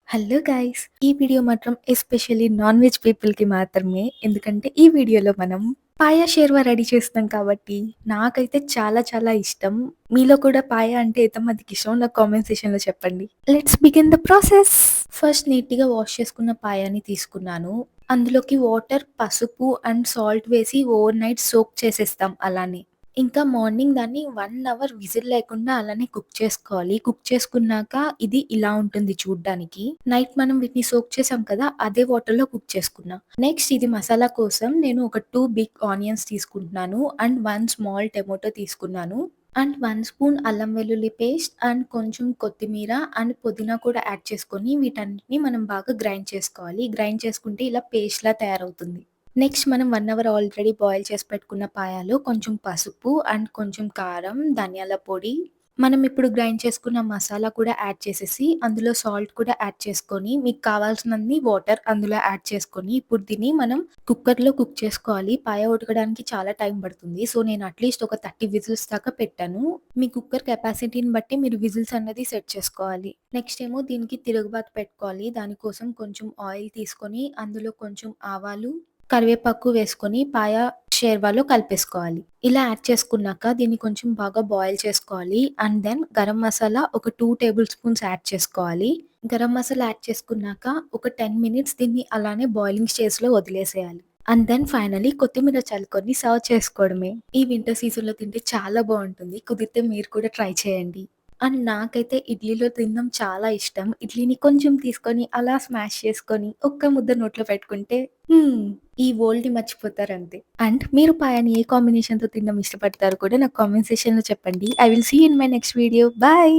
Hello guys! ఈ video మాత్రం especially non veg పీపుల్‌కి మాత్రమే. ఎందుకంటే ఈ వీడియోలో మనం పాయ షేర్వా రెడీ చేస్తున్నాం కాబట్టి నాకైతే చాలా చాలా ఇష్టం. మీలో కూడా పాయ అంటే ఎంతమందికి ఇష్టమో నాకు కామెంట్ సెక్షన్‌లో చెప్పండి. Let's begin the process. First నీట్‌గా వాష్ చేసుకున్న పాయాని తీసుకున్నాను. అందులోకి వాటర్, పసుపు అండ్ సాల్ట్ వేసి ఓవర్ నైట్ సోక్ చేసేస్తాం అలానే. ఇంకా మార్నింగ్ దాన్ని 1 అవర్ విజిల్ లేకుండా అలానే కుక్ చేసుకోవాలి. కుక్ చేసుకున్నాక ఇది ఇలా ఉంటుంది చూడ్డానికి. నైట్ మనం వీటిని సోక్ చేసాం కదా! అదే వాటర్‌లో కుక్ చేసుకున్నా. నెక్స్ట్ ఇది మసాలా కోసం నేను ఒక 2 బిగ్ ఆనియన్స్ తీసుకుంటున్నాను అండ్ 1 స్మాల్ టొమాటో తీసుకున్నాను. అండ్ 1 స్పూన్ అల్లం వెల్లుల్లి పేస్ట్ అండ్ కొంచెం కొత్తిమీర అండ్ పుదీనా కూడా యాడ్ చేసుకొని వీటన్నిటిని మనం బాగా గ్రైండ్ చేసుకోవాలి. గ్రైండ్ చేసుకుంటే ఇలా పేస్ట్‌లా తయారవుతుంది. నెక్స్ట్ మనం 1 అవర్ ఆల్రెడీ బాయిల్ చేసి పెట్టుకున్న పాయాలో కొంచెం పసుపు అండ్ కొంచెం కారం, ధనియాల పొడి, మనం ఇప్పుడు గ్రైండ్ చేసుకున్న మసాలా కూడా యాడ్ చేసేసి, అందులో సాల్ట్ కూడా యాడ్ చేసుకొని, మీకు కావాల్సినన్ని వాటర్ అందులో యాడ్ చేసుకొని, ఇప్పుడు దీన్ని మనం కుక్కర్‌లో కుక్ చేసుకోవాలి. పాయ ఉడకడానికి చాలా టైం పడుతుంది. సో, నేను అట్‌లీస్ట్ ఒక 30 విజిల్స్ దాకా పెట్టాను. మీ కుక్కర్ కెపాసిటీని బట్టి మీరు విజిల్స్ అన్నది సెట్ చేసుకోవాలి. నెక్స్ట్ ఏమో దీనికి తిరుగుబాత పెట్టుకోవాలి. దానికోసం కొంచెం ఆయిల్ తీసుకొని, అందులో కొంచెం ఆవాలు, కరివేపాకు వేసుకొని పాయ షేర్వాలో కలిపేసుకోవాలి. ఇలా యాడ్ చేసుకున్నాక దీన్ని కొంచెం బాగా బాయిల్ చేసుకోవాలి. అండ్ దెన్ గరం మసాలా ఒక 2 టేబుల్ స్పూన్స్ యాడ్ చేసుకోవాలి. గరం మసాలా యాడ్ చేసుకున్నాక ఒక 10 మినిట్స్ దీన్ని అలానే బాయిలింగ్ స్టేజ్‌లో వదిలేసేయాలి. అండ్ దెన్ ఫైనల్లీ కొత్తిమీర చల్లుకొని సర్వ్ చేసుకోవడమే. ఈ వింటర్ సీజన్‌లో తింటే చాలా బావుంటుంది. కుదిరితే మీరు కూడా ట్రై చేయండి. అండ్ నాకైతే ఇడ్లీలో తినడం చాలా ఇష్టం. ఇడ్లీని కొంచెం తీసుకొని అలా స్మాష్ చేసుకొని ఒక్క ముద్ద నోట్లో పెట్టుకుంటే ఈ వరల్డ్‌ని మర్చిపోతారంతే. అండ్ మీరు పాయాని ఏ కాంబినేషన్‌తో తినడం ఇష్టపడతారో కూడా నాకు కామెంట్ సెక్షన్‌లో చెప్పండి. I will see you in my next video. By.